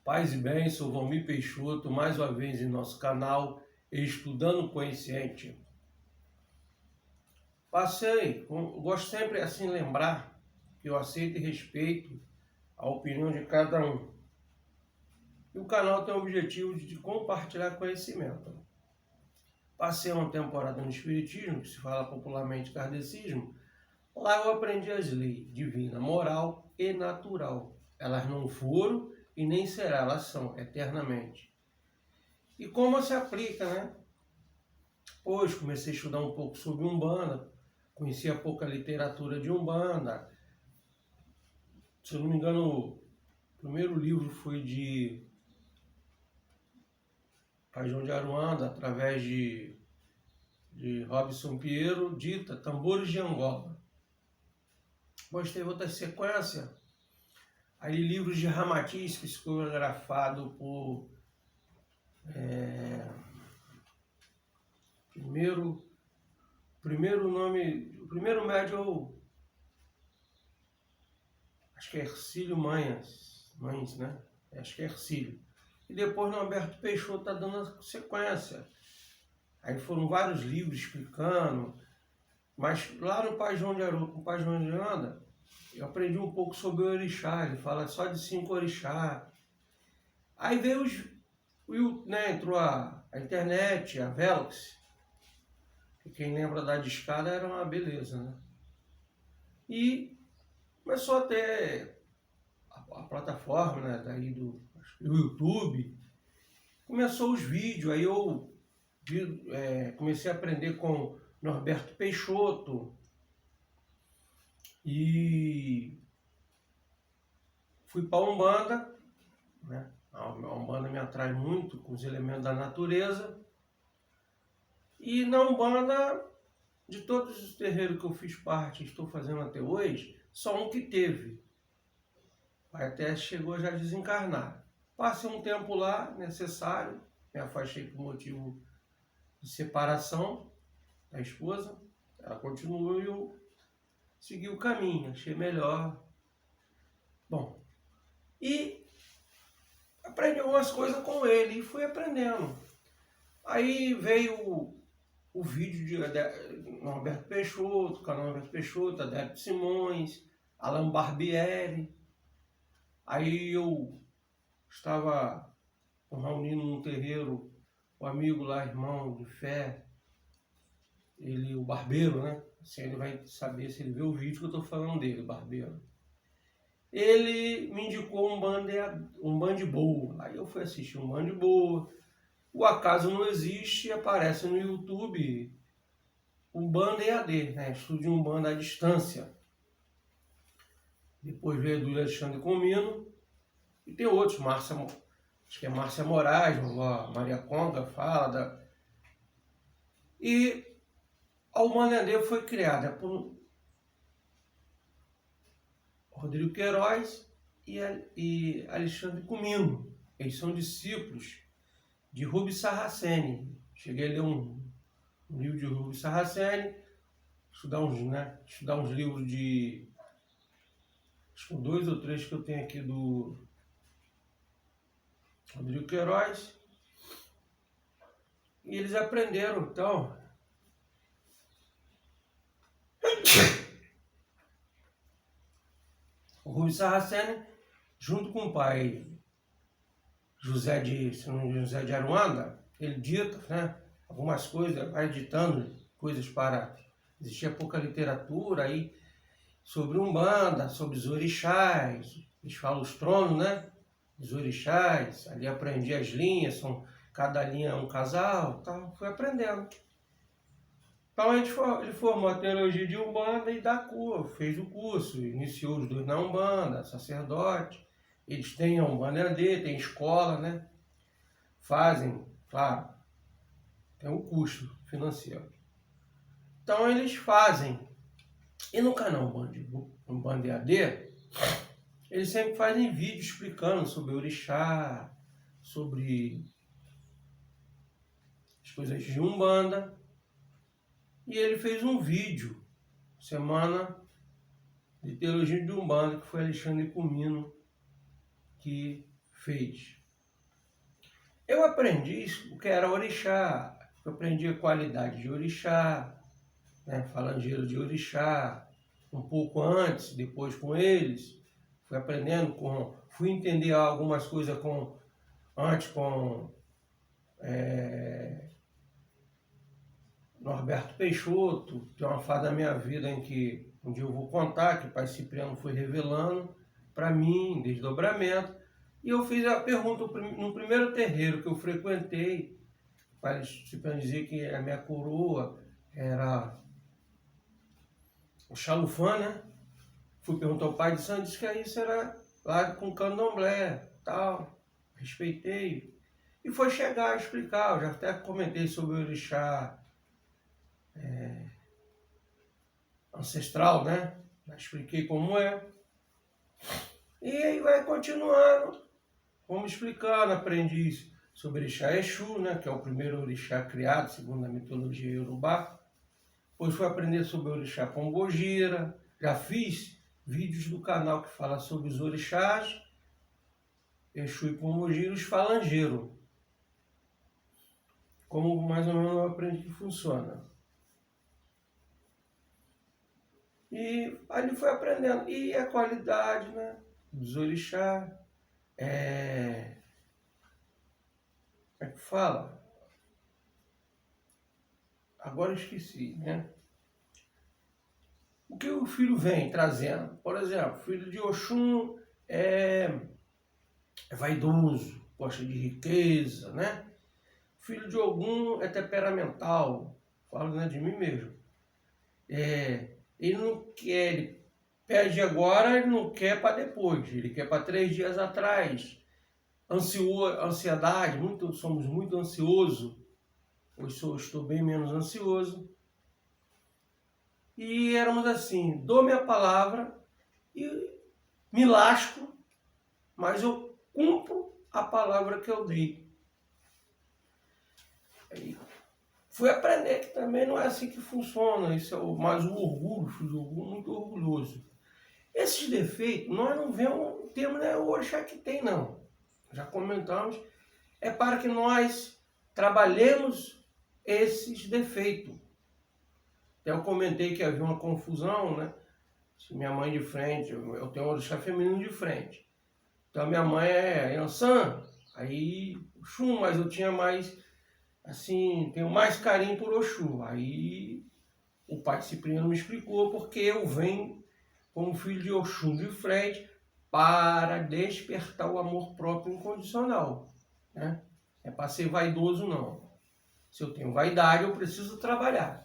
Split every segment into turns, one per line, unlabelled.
Paz e bem, sou Valmir Peixoto, mais uma vez em nosso canal Estudando Consciente. Gosto sempre assim lembrar que eu aceito e respeito a opinião de cada um. E o canal tem o objetivo de compartilhar conhecimento. Passei uma temporada no Espiritismo, que se fala popularmente Kardecismo. Lá eu aprendi as leis divina, moral e natural. Elas não foram e nem será, elas são eternamente. E como se aplica, né? Depois comecei a estudar um pouco sobre Umbanda, conhecia pouca literatura de Umbanda. Se eu não me engano, o primeiro livro foi de Pai João de Aruanda, através de Robson Pinheiro, dita Tambores de Angola. Depois teve outra sequência, aí livros de Ramatiz, psicografado por o primeiro médium, acho que é Hercílio Manhas, né? Acho que é Hercílio. E depois no Alberto Peixoto está dando a sequência. Aí foram vários livros explicando, mas lá no Pai João de Aruanda, eu aprendi um pouco sobre o orixá, ele fala só de 5 orixá. Aí veio entrou a internet, a Velox, que quem lembra da discada era uma beleza, né? E começou a ter a plataforma, né, daí do YouTube, começou os vídeos, aí eu comecei a aprender com Norberto Peixoto e fui para a Umbanda, né? A Umbanda me atrai muito com os elementos da natureza. E na Umbanda, de todos os terreiros que eu fiz parte e estou fazendo até hoje, só um que teve. Até chegou já a desencarnar. Passei um tempo lá, necessário, me afastei por motivo de separação da esposa. Ela continuou e eu segui o caminho, achei melhor. Bom, e aprendi algumas coisas com ele e fui aprendendo. Aí veio o vídeo de Norberto Peixoto, canal Norberto Peixoto, Adélio Simões, Alain Barbieri. Aí eu estava reunindo num terreiro, o amigo lá, irmão de fé, ele, o barbeiro, né? Assim, ele vai saber se ele vê o vídeo que eu estou falando dele, o barbeiro. Ele me indicou um band boa. Aí eu fui assistir um band boa. O Acaso Não Existe, aparece no YouTube Umbanda EAD, né? Estudo de Umbanda à distância. Depois veio do Alexandre Comino. E tem outros, acho que é Márcia Moraes, a Maria Conga fala. E a Umbanda EAD foi criada por Rodrigo Queiroz e Alexandre Comino. Eles são discípulos de Rubens Saraceni. Cheguei a ler um livro de Rubens Saraceni, estudar uns livros de, acho que 2 ou 3 que eu tenho aqui do Rodrigo Queiroz. E eles aprenderam, então, o Rubens Saraceni, junto com o pai José de Aruanda, ele dita, né, algumas coisas, vai ditando coisas para... Existia pouca literatura aí sobre Umbanda, sobre os orixás, eles falam os tronos, né, os orixás, ali aprendi as linhas, cada linha é um casal, tá, fui aprendendo. Então ele formou a teologia de Umbanda e da cura, fez o curso, iniciou os 2 na Umbanda, sacerdote. Eles têm a Umbanda EAD, tem escola, né? Fazem, claro, tem um custo financeiro. Então eles fazem. E no canal Umbanda EAD, eles sempre fazem vídeo explicando sobre orixá, sobre as coisas de Umbanda. E ele fez um vídeo, semana de teologia de Umbanda, que foi Alexandre Comino que fez. Eu aprendi o que era orixá, eu aprendi a qualidade de orixá, né, falangeiro de orixá, um pouco antes, depois com eles, fui aprendendo fui entender algumas coisas antes com Norberto Peixoto, tem uma fase da minha vida em que um dia eu vou contar que o Pai Cipriano foi revelando para mim, desdobramento, e eu fiz a pergunta no primeiro terreiro que eu frequentei. O Pai Cipriano dizia que a minha coroa era o Xalufã, né? Fui perguntar ao Pai de Santo, disse que isso era lá com candomblé, tal, respeitei. E foi chegar a explicar, eu já até comentei sobre o orixá ancestral, né? Já expliquei como é. E aí vai continuando, vamos explicando, aprendi sobre o orixá Exu, né? Que é o primeiro orixá criado, segundo a mitologia iorubá. Depois fui aprender sobre o orixá Pombogira, já fiz vídeos do canal que fala sobre os orixás, Exu e Pombogira, os falangeiros. Como mais ou menos eu aprendi que funciona. E ali foi aprendendo. E a qualidade, né, dos orixás. Como é que fala? Agora eu esqueci, né? O que o filho vem trazendo? Por exemplo, o filho de Oxum é vaidoso, gosta de riqueza, né? O filho de Ogum é temperamental, falo, né, de mim mesmo. Ele não quer, ele pede agora, ele não quer para depois, ele quer para 3 dias atrás. Ansiedade, somos muito ansiosos. Hoje estou bem menos ansioso. E éramos assim, dou minha palavra e me lasco, mas eu cumpro a palavra que eu dei. Aí fui aprender que também não é assim que funciona, isso é mais o orgulho, muito orgulhoso. Esses defeitos, nós não temos né, o orixá que tem, não. Já comentamos, é para que nós trabalhemos esses defeitos. Eu comentei que havia uma confusão, né? Se minha mãe de frente, eu tenho um orixá feminino de frente. Então minha mãe é Yansan, aí Oxum, mas eu tinha mais, assim, tenho mais carinho por Oxum. Aí o Pai Cipriano me explicou porque eu venho como filho de Oxum de frente para despertar o amor próprio incondicional, né? É para ser vaidoso, não. Se eu tenho vaidade, eu preciso trabalhar.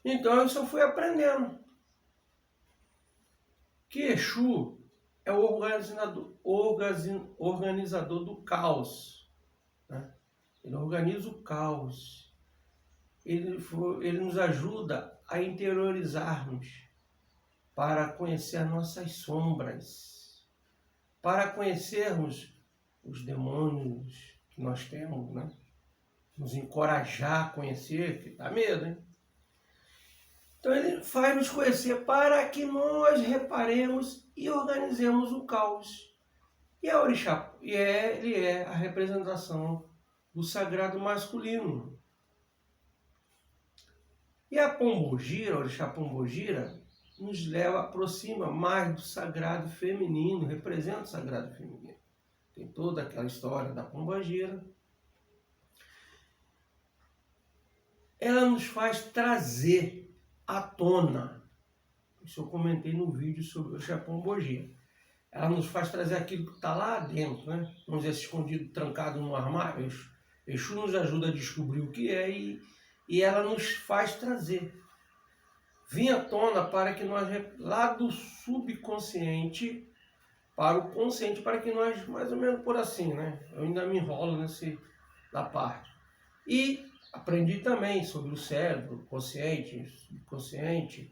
Então eu só fui aprendendo que Exu é o organizador do caos, né? Ele organiza o caos. Ele nos ajuda a interiorizarmos para conhecer as nossas sombras, para conhecermos os demônios que nós temos, né? Nos encorajar a conhecer, que dá medo, hein? Então ele faz nos conhecer para que nós reparemos e organizemos o caos. E a orixá, ele é a representação do sagrado masculino. E a Pombogira, a orixá Pombogira, nos aproxima mais do sagrado feminino, representa o sagrado feminino. Tem toda aquela história da Pombogira. Ela nos faz trazer à tona, isso eu comentei no vídeo sobre o Pombogira. Ela nos faz trazer aquilo que está lá dentro, né? Vamos dizer, escondido, trancado no armário. Exu nos ajuda a descobrir o que é e ela nos faz trazer. Vir à tona para que nós, lá do subconsciente para o consciente, para que nós, mais ou menos por assim, né? Eu ainda me enrolo da parte. E aprendi também sobre o cérebro, consciente, subconsciente,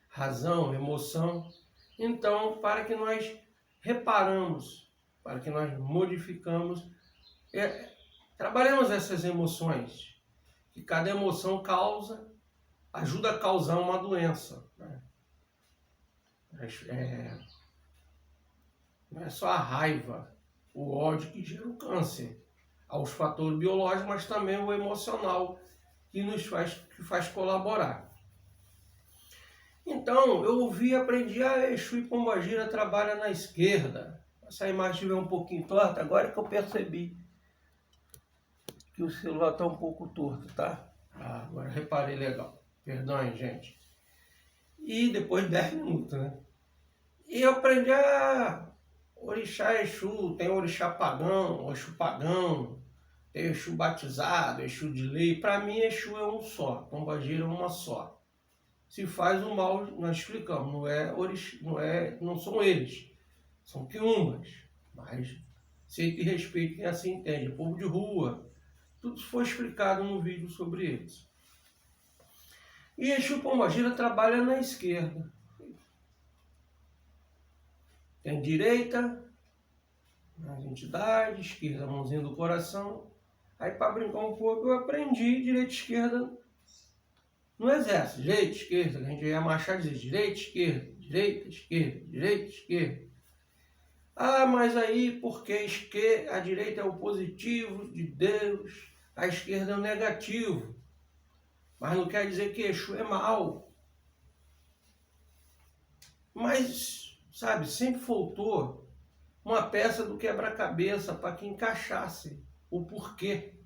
razão, emoção. Então, para que nós reparamos, para que nós modificamos, trabalhamos essas emoções, que cada emoção ajuda a causar uma doença, né? Não é só a raiva, o ódio que gera o câncer, aos fatores biológicos, mas também o emocional que faz colaborar. Então, eu ouvi e aprendi, Exu e Pombagira trabalha na esquerda. Essa imagem estiver um pouquinho torta, agora que eu percebi que o celular está um pouco torto, tá? Agora reparei legal. Perdão, gente. E depois de 10 minutos, né? E eu aprendi orixá Exu, tem orixá pagão, Exu pagão, tem Exu batizado, Exu de lei. Para mim, Exu é um só, Pombagira é uma só. Se faz o mal, nós explicamos, não são eles, são quiumbas, mas sei que respeito quem assim entende, povo de rua, tudo foi explicado no vídeo sobre eles. E Exu Pombagira trabalha na esquerda. Tem direita, as entidades, esquerda, mãozinha do coração. Aí para brincar um pouco eu aprendi direita e esquerda no exército. Direita, esquerda, a gente ia marchar e dizer direita, esquerda, direita, esquerda, direita, esquerda. Mas aí porque a direita é o positivo de Deus, a esquerda é o negativo. Mas não quer dizer que Exu é mal. Mas, sabe, sempre faltou uma peça do quebra-cabeça para que encaixasse o porquê.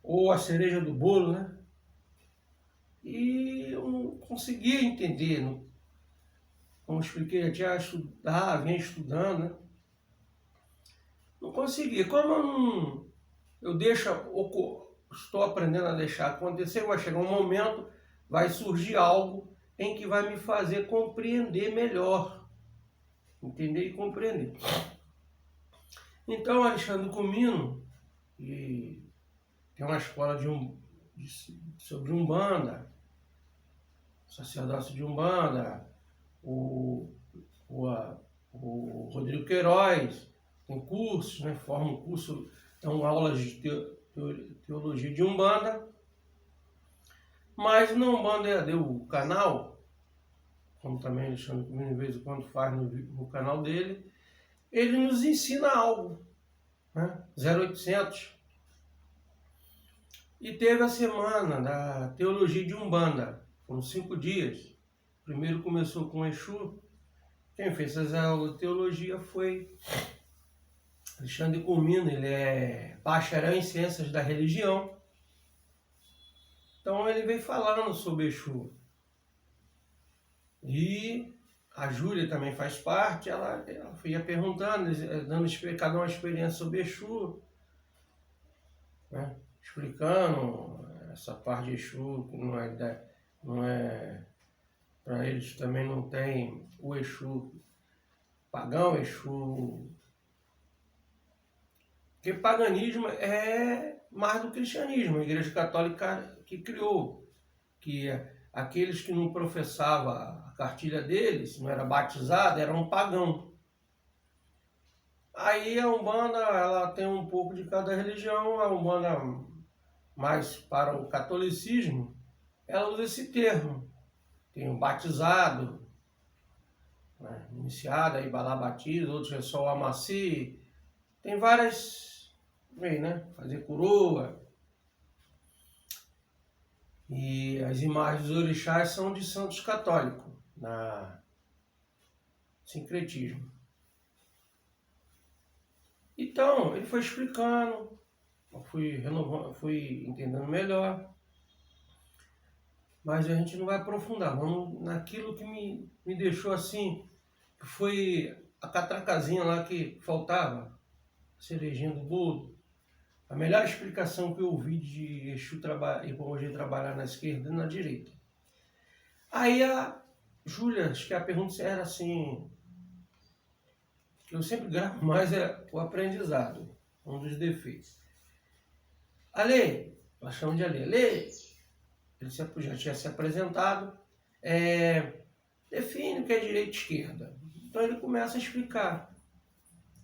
Ou a cereja do bolo, né? E eu não conseguia entender. Como expliquei, já tinha vinha estudando, né? Não conseguia. Como estou aprendendo a deixar acontecer, vai chegar um momento, vai surgir algo em que vai me fazer compreender melhor. Entender e compreender. Então, Alexandre Comino, que tem uma escola sobre Umbanda, sacerdócio de Umbanda, o Rodrigo Queiroz, tem cursos, né, forma um curso, dão aulas de teologia de Umbanda, mas no Umbanda EAD, o canal, como também Alexandre Comino de vez em quando faz no canal dele, ele nos ensina algo, né? 0800. E teve a semana da teologia de Umbanda, foram 5 dias. Primeiro começou com Exu. Quem fez essa aula de teologia foi Alexandre Comino, ele é bacharel em ciências da religião. Então ele veio falando sobre Exu. E a Júlia também faz parte, ela ia perguntando, dando cada uma experiência sobre Exu, né? Explicando essa parte de Exu, que não é para eles também não tem o Exu pagão, Exu. Porque paganismo é mais do cristianismo, a Igreja Católica que criou, que aqueles que não professavam a cartilha deles, não era batizado, era um pagão. Aí a Umbanda, ela tem um pouco de cada religião, a Umbanda mais para o catolicismo, ela usa esse termo. Tem o batizado, né, iniciado, aí vai lá batiza, outros é só o amaci, tem várias, né, fazer coroa. E as imagens dos orixás são de santos católicos, na sincretismo. Então, ele foi explicando, eu fui renovando, fui entendendo melhor. Mas a gente não vai aprofundar, vamos naquilo que me deixou assim, que foi a catracazinha lá que faltava, a cerejinha do bolo. A melhor explicação que eu ouvi de Exu e Pombagira trabalhar na esquerda e na direita. Aí a Júlia, acho que a pergunta era assim, que eu sempre gravo mais é o aprendizado, um dos defeitos. Ale, ela chama de Ale, ele já tinha se apresentado, define o que é direita e esquerda. Então ele começa a explicar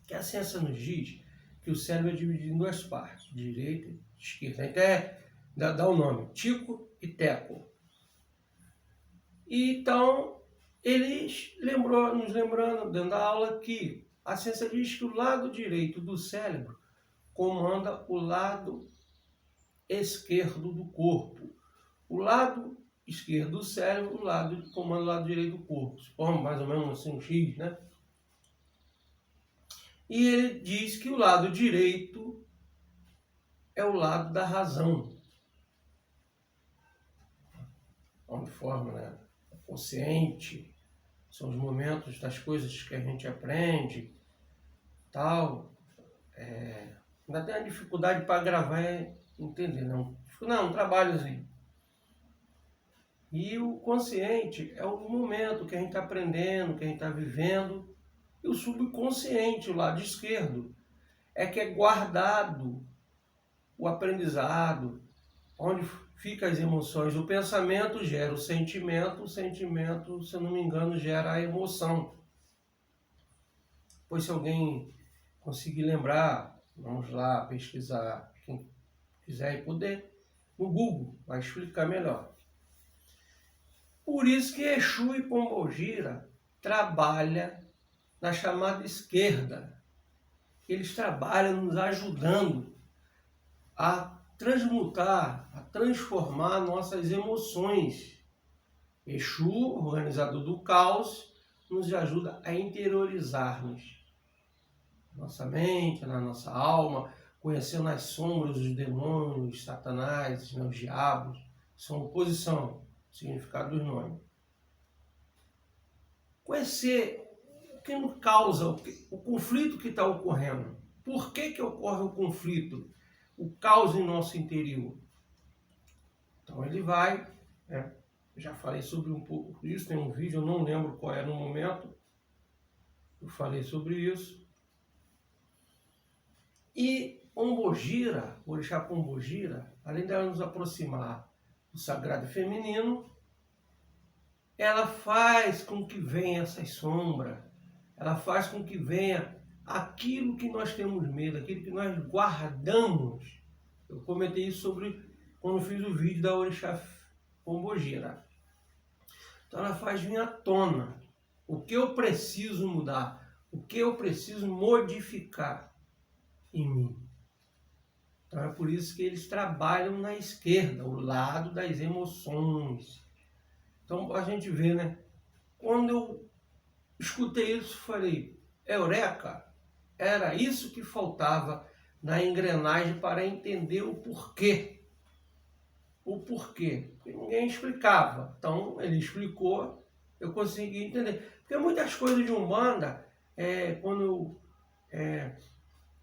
que a ciência nos diz que o cérebro é dividido em 2 partes, direita e esquerda. Até dá o nome, Tico e Teco. E então, nos lembrando dentro da aula que A ciência diz que o lado direito do cérebro comanda o lado esquerdo do corpo. O lado esquerdo do cérebro, comanda o lado direito do corpo. Se forma mais ou menos assim um X, né? E ele diz que o lado direito é o lado da razão. Onde forma, né? O consciente, são os momentos das coisas que a gente aprende, tal. Ainda tem a dificuldade para gravar e entender, não. Não, um trabalhozinho. E o consciente é o momento que a gente está aprendendo, que a gente está vivendo. E o subconsciente, o lado esquerdo, é que é guardado o aprendizado, onde fica as emoções. O pensamento gera o sentimento, se eu não me engano, gera a emoção. Pois se alguém conseguir lembrar, vamos lá pesquisar, quem quiser e puder, no Google, vai explicar melhor. Por isso que Exu e Pombogira trabalham na chamada esquerda. Eles trabalham nos ajudando a transmutar, a transformar nossas emoções. Exu, organizador do caos, nos ajuda a interiorizarmos nossa mente, na nossa alma, conhecendo as sombras, os demônios, Satanás, os diabos. São oposição, significado dos nomes. Conhecer o que nos causa, o conflito que está ocorrendo. Por que ocorre o conflito? O caos em nosso interior. Então ele vai, né? Já falei sobre um pouco disso, tem um vídeo, eu não lembro qual é no momento, eu falei sobre isso. E Pombogira, o orixá Pombogira, além de ela nos aproximar do sagrado feminino, ela faz com que venha essa sombra, ela faz com que venha aquilo que nós temos medo, aquilo que nós guardamos. Eu comentei isso sobre quando fiz o vídeo da orixá Pombogira. Então ela faz vir à tona o que eu preciso mudar, o que eu preciso modificar em mim. Então é por isso que eles trabalham na esquerda, o lado das emoções. Então a gente vê, né? Quando eu escutei isso, falei, eureka! Era isso que faltava na engrenagem para entender o porquê. O porquê. Porque ninguém explicava. Então ele explicou, eu consegui entender. Porque muitas coisas de Umbanda, quando eu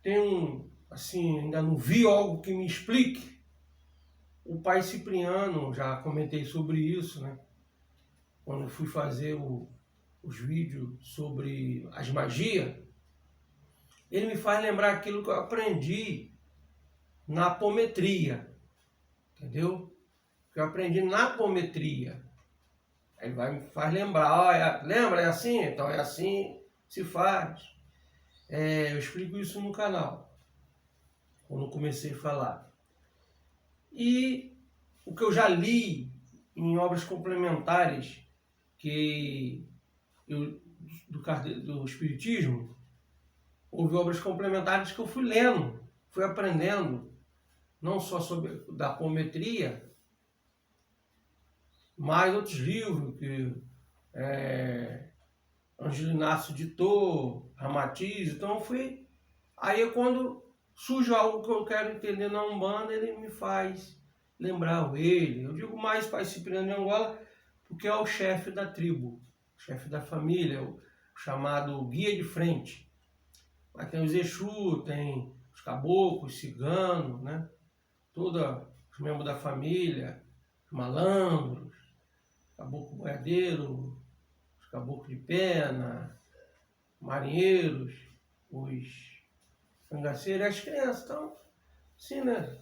tenho, assim, ainda não vi algo que me explique, o pai Cipriano, já comentei sobre isso, né? Quando eu fui fazer os vídeos sobre as magias, ele me faz lembrar aquilo que eu aprendi na apometria, entendeu? Que eu aprendi na apometria. Aí me faz lembrar, lembra, é assim? Então é assim, se faz. Eu explico isso no canal, quando comecei a falar. E o que eu já li em obras complementares do Espiritismo, houve obras complementares que eu fui lendo, fui aprendendo, não só sobre da apometria, mas outros livros, que Ângelo Inácio ditou, Ramatiz. Então aí quando surge algo que eu quero entender na Umbanda, ele me faz lembrar ele. Eu digo mais Pai Cipriano de Angola, porque é o chefe da tribo, o chefe da família, o chamado guia de frente. Mas tem os Exu, tem os caboclos, ciganos, né? Todos os membros da família, os malandros, caboclo boiadeiro, os caboclos de pena, marinheiros, os cangaceiros e as crianças. Então, sim, né?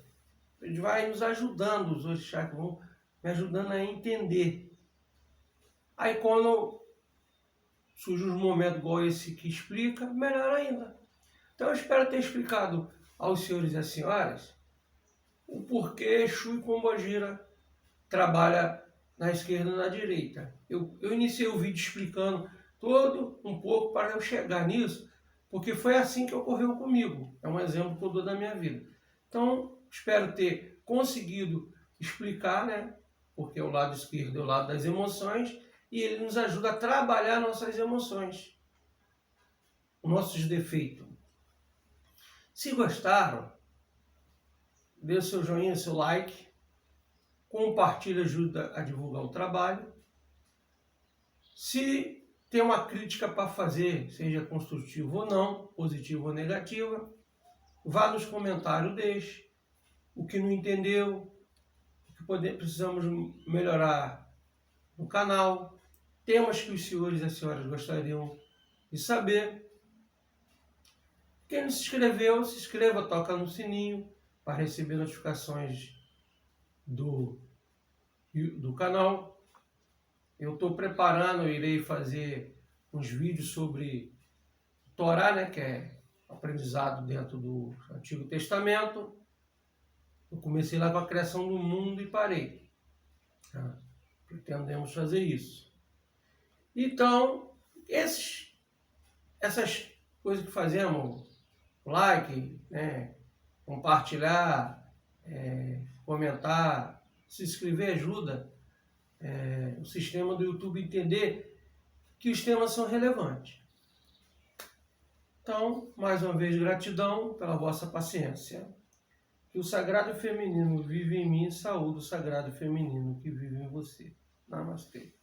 Ele vai nos ajudando, os orixás que vão me ajudando a entender. Aí quando surge um momento igual esse que explica, melhor ainda. Então eu espero ter explicado aos senhores e às senhoras o porquê Exu e Pombogira trabalha na esquerda e na direita. Eu iniciei o vídeo explicando todo um pouco para eu chegar nisso, porque foi assim que ocorreu comigo. É um exemplo que eu dou da minha vida. Então, espero ter conseguido explicar, né? Porque o lado esquerdo é o lado das emoções e ele nos ajuda a trabalhar nossas emoções, os nossos defeitos. Se gostaram, dê o seu joinha, seu like, compartilhe, ajuda a divulgar o trabalho. Se tem uma crítica para fazer, seja construtiva ou não, positiva ou negativa, vá nos comentários, deixe o que não entendeu, o que precisamos melhorar no canal, temas que os senhores e as senhoras gostariam de saber. Quem não se inscreveu, se inscreva, toca no sininho para receber notificações do canal. Eu estou preparando, eu irei fazer uns vídeos sobre Torá, né, que é aprendizado dentro do Antigo Testamento. Eu comecei lá com a criação do mundo e parei. Tá? Pretendemos fazer isso. Então, essas coisas que fazemos, like, né, compartilhar, comentar, se inscrever ajuda o sistema do YouTube a entender que os temas são relevantes. Então, mais uma vez, gratidão pela vossa paciência. Que o sagrado feminino vive em mim e saúde o sagrado feminino que vive em você. Namastê.